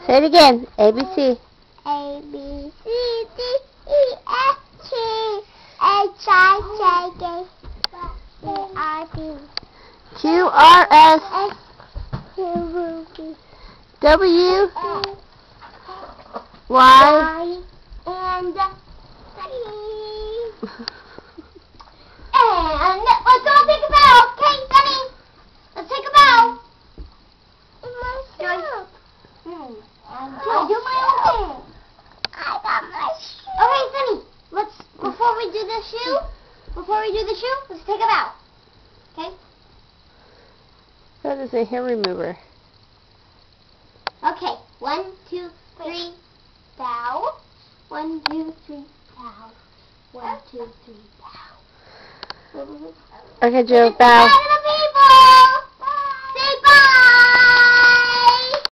Say it again. ABC. A, B, C, D, E, F, G, H, I, J, K, L, M, N, O, P, Q, R, S, Q, R, S, W, Y, Y, and Z. And let's go take a bow, okay, Sunny? Let's take a bow. I'll do my own thing. I got my shoe. Okay, Sunny, before we do the shoe, let's take a bow. Okay? That is a hair remover. Okay, 1, 2, 3, bow. 1, 2, 3, bow. 1, 2, 3, bow. Okay, Joe, bow.